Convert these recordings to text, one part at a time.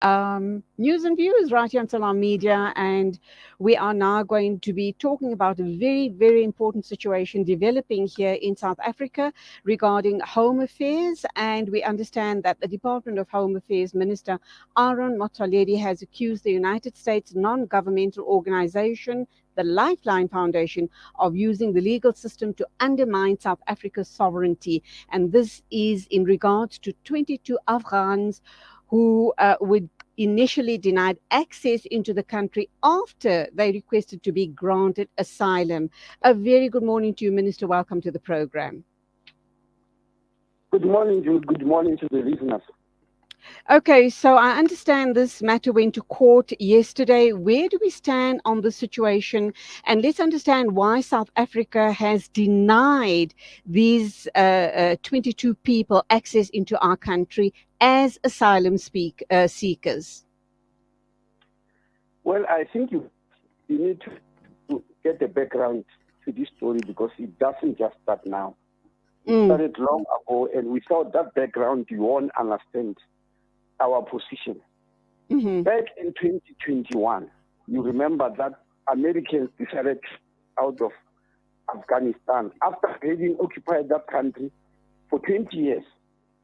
News and views right here on Salam Media, and we are now going to be talking about a very, very important situation developing here in South Africa regarding home affairs. And we understand that the Department of Home Affairs Minister Aaron Motsoaledi has accused the United States non-governmental organization, the Lifeline Foundation, of using the legal system to undermine South Africa's sovereignty. And this is in regards to 22 Afghans who were initially denied access into the country after they requested to be granted asylum. A very good morning to you, Minister. Welcome to the program. Good morning, Jude. Good morning to the listeners. Okay, so I understand this matter went to court yesterday. Where do we stand on the situation? And let's understand why South Africa has denied these 22 people access into our country as asylum seekers. Well, I think you need to get the background to this story because it doesn't just start now. It started long ago, and without that background, you won't understand our position. Mm-hmm. Back in 2021, you remember that Americans decided out of Afghanistan after having occupied that country for 20 years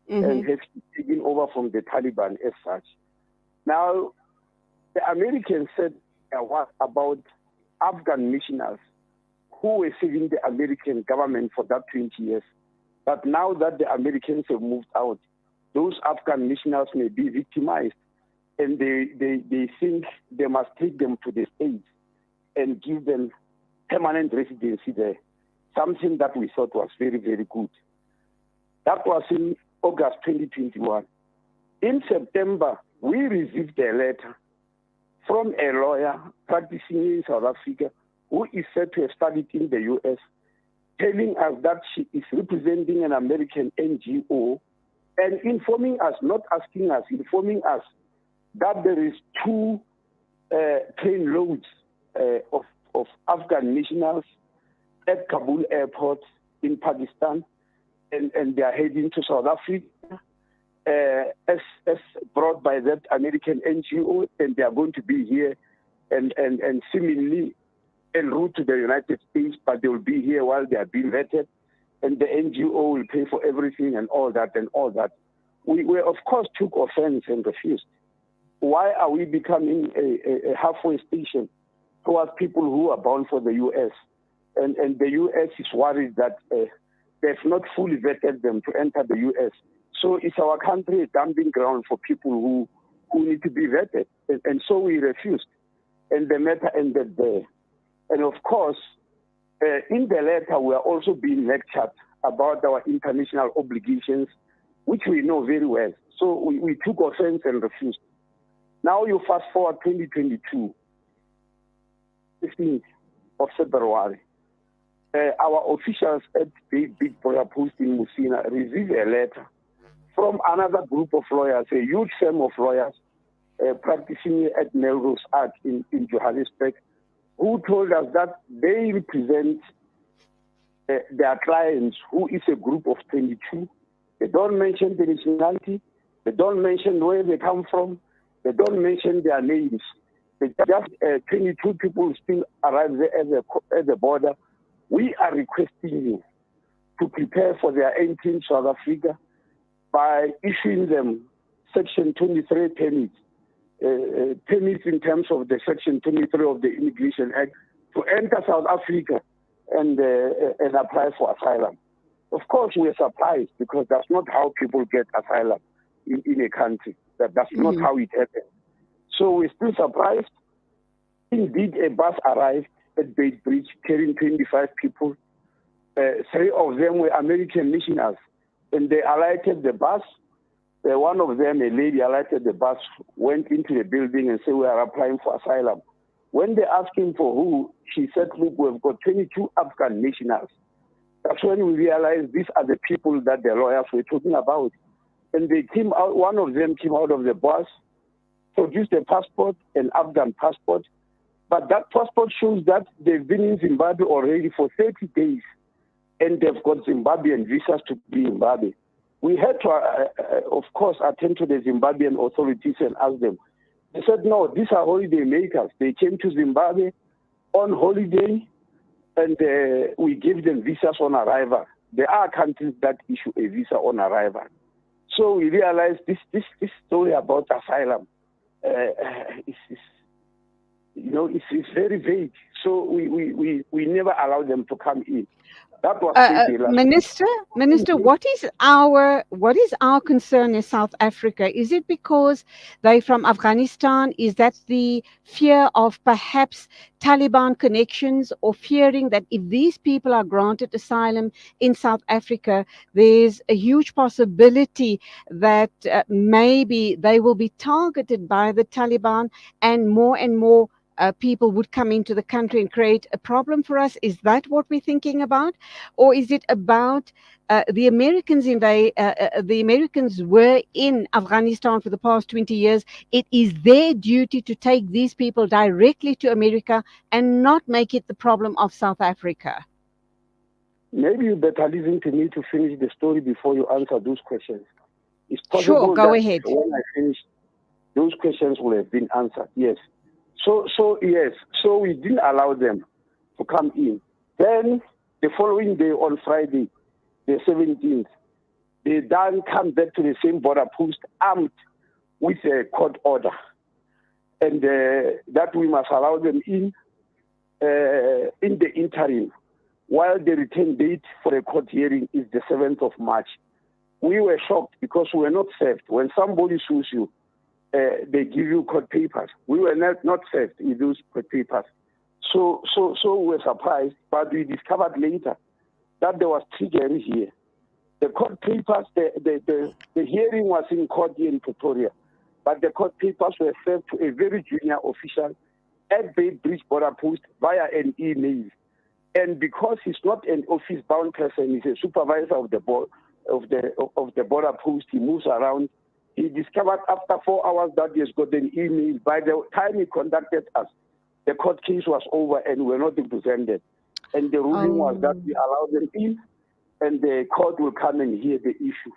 and have taken over from the Taliban as such. Now, the Americans said what about Afghan missionaries who were serving the American government for that 20 years. But now that the Americans have moved out, those Afghan missionaries may be victimized, and they think they must take them to the States and give them permanent residency there, something that we thought was very, very good. That was in August 2021. In September, we received a letter from a lawyer practicing in South Africa who is said to have studied in the U.S., telling us that she is representing an American NGO and informing us, not asking us, informing us that there is two train loads of Afghan nationals at Kabul airport in Pakistan, and they are heading to South Africa as brought by that American NGO, and they are going to be here and seemingly en route to the United States, but they will be here while they are being vetted, and the NGO will pay for everything and all that. We of course, took offense and refused. Why are we becoming a halfway station towards people who are bound for the U.S.? And the U.S. is worried that they've not fully vetted them to enter the U.S. So is our country a dumping ground for people who need to be vetted? And so we refused. And the matter ended there. And of course, in the letter, we are also being lectured about our international obligations, which we know very well. So we took offense and refused. Now you fast forward 2022, 15th of February. Our officials at Big Brother Post in Musina received a letter from another group of lawyers, a huge firm of lawyers practicing at Melrose Arch in Johannesburg, who told us that they represent their clients, who is a group of 22. They don't mention the nationality. They don't mention where they come from. They don't mention their names. They just 22 people still arrive there at the border. We are requesting you to prepare for their entry in South Africa by issuing them Section 23 permits. Permits in terms of the Section 23 of the Immigration Act to enter South Africa and apply for asylum. Of course, we are surprised because that's not how people get asylum in a country. That's not how it happens. So we're still surprised. Indeed, a bus arrived at Beit Bridge carrying 25 people. 3 of them were American missionaries, and they alighted the bus. One of them, a lady, alighted the bus, went into the building and said, "We are applying for asylum." When they asked him for who, she said, "Look, we've got 22 Afghan nationals." That's when we realized these are the people that the lawyers were talking about. And they came out, one of them came out of the bus, produced a passport, an Afghan passport. But that passport shows that they've been in Zimbabwe already for 30 days. And they've got Zimbabwean visas to be in Zimbabwe. We had to, of course, attend to the Zimbabwean authorities and ask them. They said, no, these are holiday makers. They came to Zimbabwe on holiday, and we give them visas on arrival. There are countries that issue a visa on arrival. So we realized this story about asylum is it's very vague. So we never allowed them to come in. That was Friday last week. Minister, what is our concern in South Africa? Is it because they from Afghanistan? Is that the fear of perhaps Taliban connections, or fearing that if these people are granted asylum in South Africa, there's a huge possibility that maybe they will be targeted by the Taliban, and more people would come into the country and create a problem for us? Is that what we're thinking about? Or is it about the Americans the Americans were in Afghanistan for the past 20 years? It is their duty to take these people directly to America and not make it the problem of South Africa. Maybe you better listen to me to finish the story before you answer those questions. It's Sure, possible go that ahead. when I finish, those questions will have been answered. Yes. So we didn't allow them to come in. Then the following day, on Friday, the 17th, they then come back to the same border post armed with a court order, and that we must allow them in the interim, while the return date for a court hearing is the 7th of March. We were shocked because we were not served. When somebody sues you, they give you court papers. We were not served with those court papers. So we were surprised, but we discovered later that there was trickery here. The court papers, the hearing was in court here in Pretoria, but the court papers were served to a very junior official at Bay Bridge border post via an email. And because he's not an office-bound person, he's a supervisor of the border post. He moves around. He discovered after 4 hours that he has got an email. By the time he contacted us, the court case was over and we were not represented. And the ruling was that we allow them in, and the court will come and hear the issue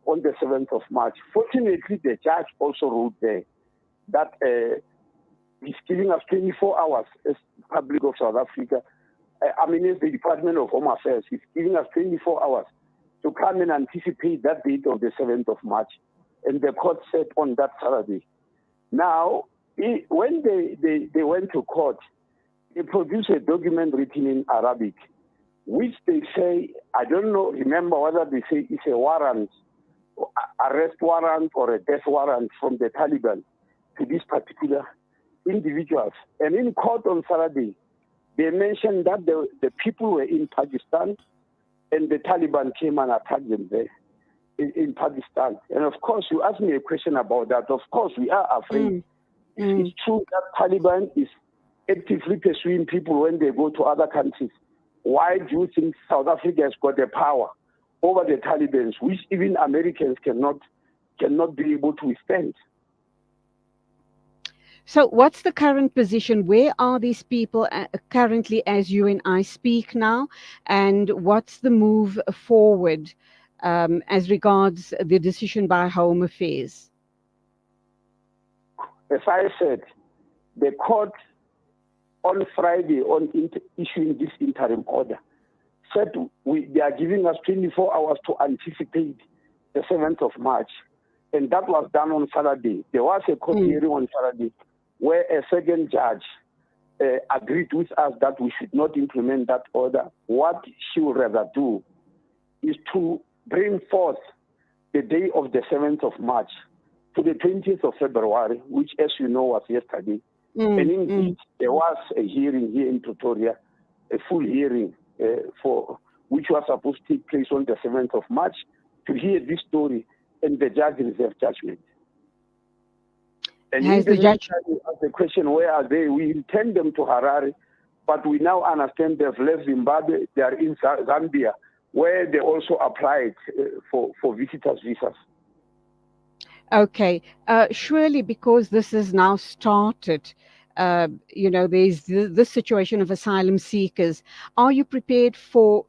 on the 7th of March. Fortunately, the judge also wrote there that he's giving us 24 hours as Republic of South Africa. It's the Department of Home Affairs. He's giving us 24 hours to come and anticipate that date of the 7th of March. And the court said on that Saturday. Now, when they went to court, they produced a document written in Arabic, which they say, I don't know, remember whether they say it's a warrant, arrest warrant or a death warrant from the Taliban to these particular individuals. And in court on Saturday, they mentioned that the people were in Pakistan and the Taliban came and attacked them there in Pakistan. And of course, you asked me a question about that. Of course, we are afraid. It's true that Taliban is actively pursuing people when they go to other countries. Why do you think South Africa has got the power over the Taliban, which even Americans cannot be able to withstand? So, what's the current position? Where are these people currently as you and I speak now? And what's the move forward as regards the decision by Home Affairs? As I said, the court on Friday, on issuing this interim order, said they are giving us 24 hours to anticipate the 7th of March. And that was done on Saturday. There was a court hearing on Saturday where a second judge agreed with us that we should not implement that order. What she would rather do is to bring forth the day of the 7th of March to the 20th of February, which, as you know, was yesterday. And indeed, there was a hearing here in Pretoria, a full hearing which was supposed to take place on the 7th of March to hear this story, and the judge reserved judgment. And Has in the the judge? meantime, you ask the question, where are they? We intend them to Harare, but we now understand they've left Zimbabwe. They are in Zambia, where they also applied for visitors' visas. Okay, surely because this has now started, there's this situation of asylum seekers. Are you prepared for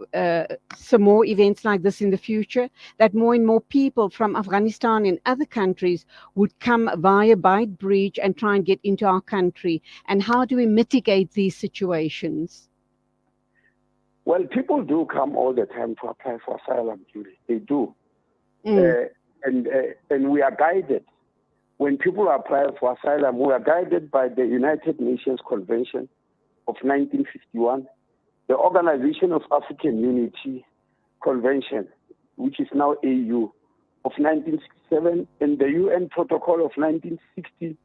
some more events like this in the future, that more and more people from Afghanistan and other countries would come via Beit Bridge and try and get into our country? And how do we mitigate these situations? Well, people do come all the time to apply for asylum, Julie. They do. Mm. And we are guided. When people apply for asylum, we are guided by the United Nations Convention of 1951, the Organization of African Unity Convention, which is now AU, of 1967, and the UN Protocol of 1969.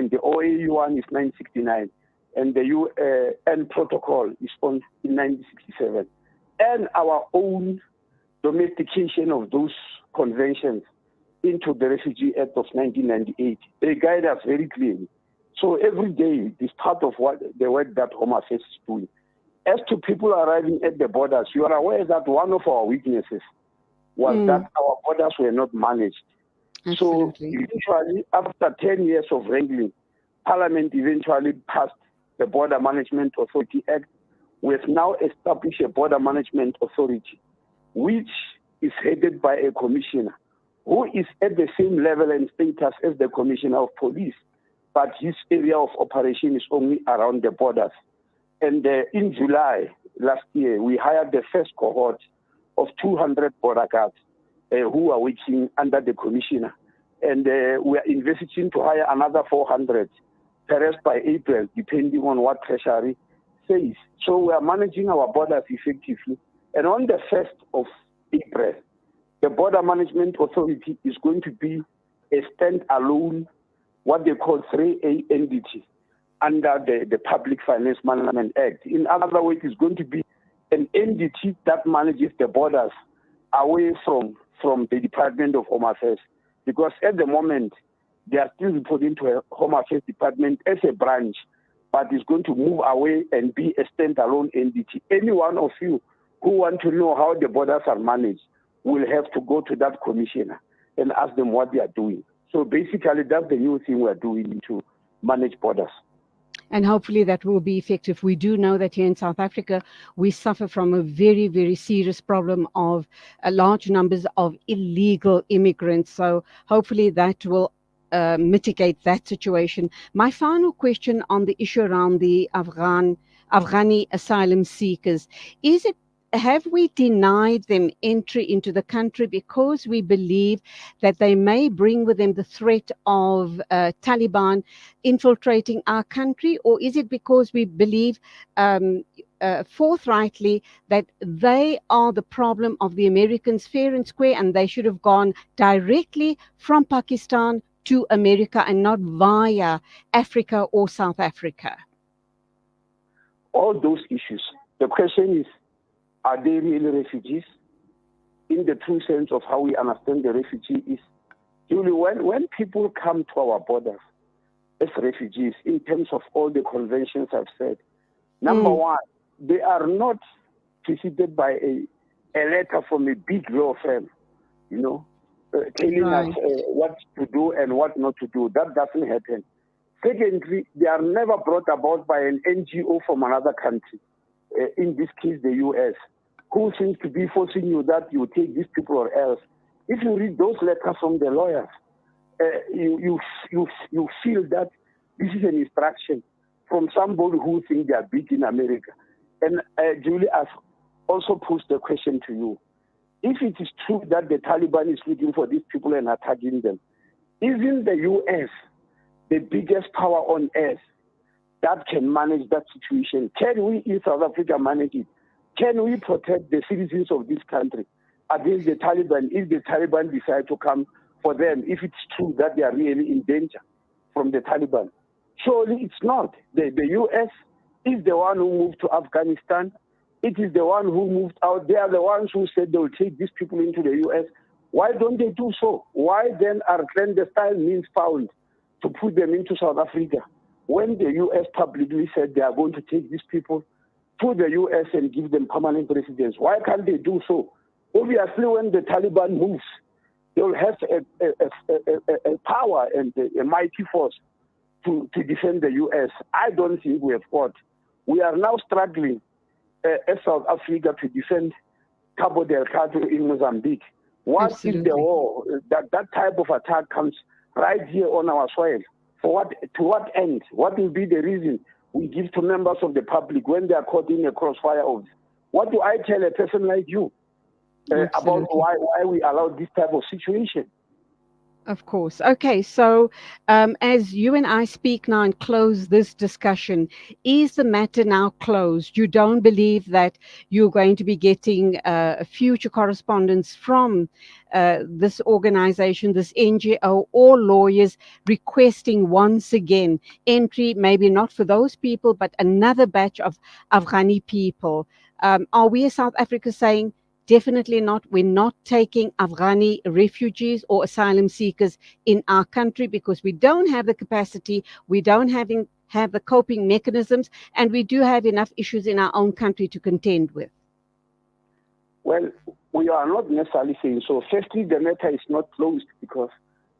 The OAU one is 1969, and the UN Protocol is in 1967, and our own domestication of those conventions into the Refugee Act of 1998. They guide us very clearly. So every day is part of what the work that Home Affairs is doing. As to people arriving at the borders, you are aware that one of our weaknesses was that our borders were not managed. Absolutely. So eventually, after 10 years of wrangling, Parliament eventually passed the Border Management Authority Act. We have now established a Border Management Authority, which is headed by a commissioner who is at the same level and status as the Commissioner of Police, but his area of operation is only around the borders. And in July last year, we hired the first cohort of 200 border guards who are working under the commissioner. And we are envisaging to hire another 400, perhaps by April, depending on what Treasury says. So we are managing our borders effectively. And on the 1st of April, the Border Management Authority is going to be a standalone, what they call 3A entity under the Public Finance Management Act. In other words, it's going to be an entity that manages the borders away from the Department of Home Affairs. Because at the moment, they are still reporting to a Home Affairs Department as a branch, but it's going to move away and be a standalone entity. Any one of you who want to know how the borders are managed will have to go to that commissioner and ask them what they are doing. So basically, that's the new thing we're doing to manage borders. And hopefully that will be effective. We do know that here in South Africa, we suffer from a very, very serious problem of large numbers of illegal immigrants. So hopefully that will mitigate that situation. My final question on the issue around the Afghani asylum seekers, have we denied them entry into the country because we believe that they may bring with them the threat of Taliban infiltrating our country, or is it because we believe forthrightly that they are the problem of the Americans fair and square, and they should have gone directly from Pakistan to America and not via Africa or South Africa? All those issues. The question is, are they really refugees? In the true sense of how we understand the refugee is, Julie, when people come to our borders as refugees, in terms of all the conventions I've said, number one, they are not preceded by a letter from a big law firm, telling us what to do and what not to do. That doesn't happen. Secondly, they are never brought about by an NGO from another country, in this case the US, who seems to be forcing you that you take these people or else. If you read those letters from the lawyers, you feel that this is an instruction from somebody who thinks they are big in America. And Julie, I've also posed the question to you. If it is true that the Taliban is looking for these people and attacking them, isn't the US the biggest power on earth that can manage that situation? Can we in South Africa manage it? Can we protect the citizens of this country against the Taliban if the Taliban decide to come for them, if it's true that they are really in danger from the Taliban? Surely it's not. The US is the one who moved to Afghanistan. It is the one who moved out. They are the ones who said they will take these people into the US. Why don't they do so? Why then are clandestine means found to put them into South Africa when the US publicly said they are going to take these people to the US and give them permanent residence? Why can't they do so? Obviously, when the Taliban moves, they will have a power and a mighty force to defend the US. I don't think we have fought. We are now struggling as South Africa to defend Cabo Delgado in Mozambique. What if the Absolutely. war, that type of attack comes right here on our soil? For what, to what end? What will be the reason we give to members of the public when they are caught in a crossfire of this? What do I tell a person like you about Absolutely. why we allow this type of situation? Of course. Okay, so as you and I speak now and close this discussion, is the matter now closed? You don't believe that you're going to be getting future correspondence from this organization, this NGO, or lawyers requesting once again entry, maybe not for those people, but another batch of Afghani people? Are we as South Africa saying, definitely not. We're not taking Afghani refugees or asylum seekers in our country because we don't have the capacity, we don't have the coping mechanisms, and we do have enough issues in our own country to contend with. Well, we are not necessarily saying so. Firstly, the matter is not closed because,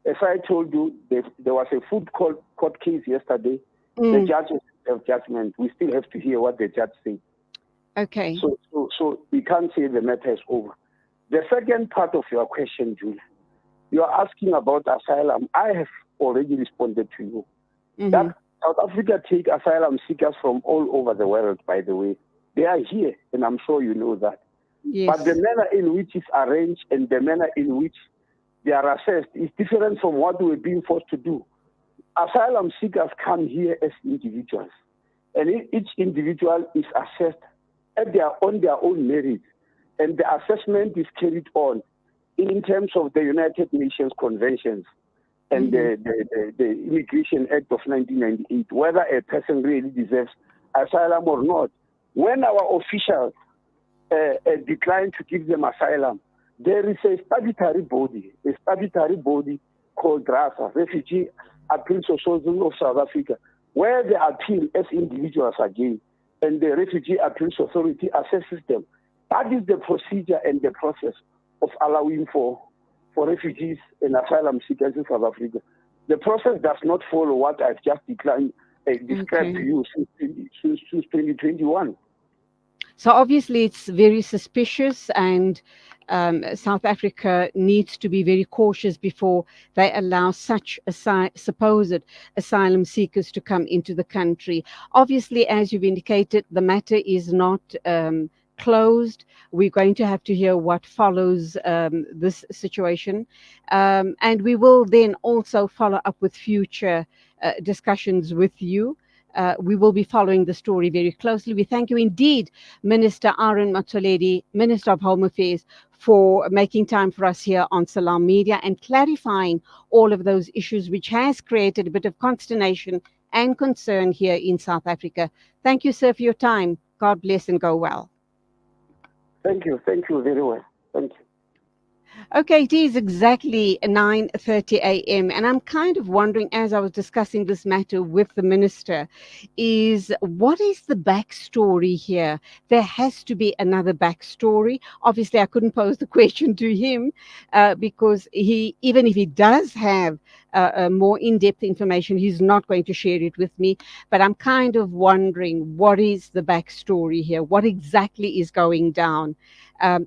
as I told you, there was a food court case yesterday. The judges have judgment. We still have to hear what the judge says. Okay. So we can't say the matter is over. The second part of your question, Julia, you are asking about asylum. I have already responded to you. That South Africa take asylum seekers from all over the world, by the way. They are here, and I'm sure you know that. Yes. But the manner in which it's arranged and the manner in which they are assessed is different from what we're being forced to do. Asylum seekers come here as individuals, and each individual is assessed on their own merit, and the assessment is carried on in terms of the United Nations conventions and the Immigration Act of 1998, whether a person really deserves asylum or not. When our officials decline to give them asylum, there is a statutory body called RASA, Refugee Appeal Society of South Africa, where they appeal as individuals again, and the Refugee Appeals Authority assesses them. That is the procedure and the process of allowing for refugees and asylum seekers in South Africa. The process does not follow what I've just described to you since 2021. So obviously it's very suspicious, and South Africa needs to be very cautious before they allow such supposed asylum seekers to come into the country. Obviously, as you've indicated, the matter is not closed. We're going to have to hear what follows this situation. And we will then also follow up with future discussions with you. We will be following the story very closely. We thank you indeed, Minister Aaron Motsoaledi, Minister of Home Affairs, for making time for us here on Salam Media and clarifying all of those issues, which has created a bit of consternation and concern here in South Africa. Thank you, sir, for your time. God bless and go well. Thank you very well. Thank you. Okay, it is exactly 9:30 a.m. and I'm kind of wondering, as I was discussing this matter with the minister, is what is the backstory here? There has to be another backstory. Obviously, I couldn't pose the question to him because even if he does have more in-depth information, he's not going to share it with me. But I'm kind of wondering, what is the backstory here? What exactly is going down?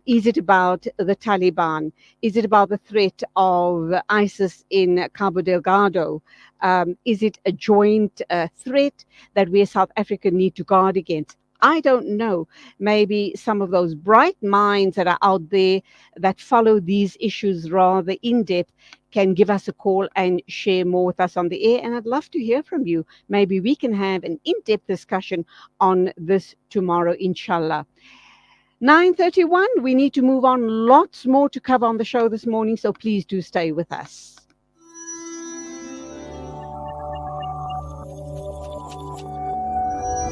Is it about the Taliban? Is it about the threat of ISIS in Cabo Delgado? Is it a joint threat that we as South Africa need to guard against? I don't know. Maybe some of those bright minds that are out there that follow these issues rather in depth can give us a call and share more with us on the air. And I'd love to hear from you. Maybe we can have an in-depth discussion on this tomorrow, inshallah. 9:31, we need to move on. Lots more to cover on the show this morning, so please do stay with us.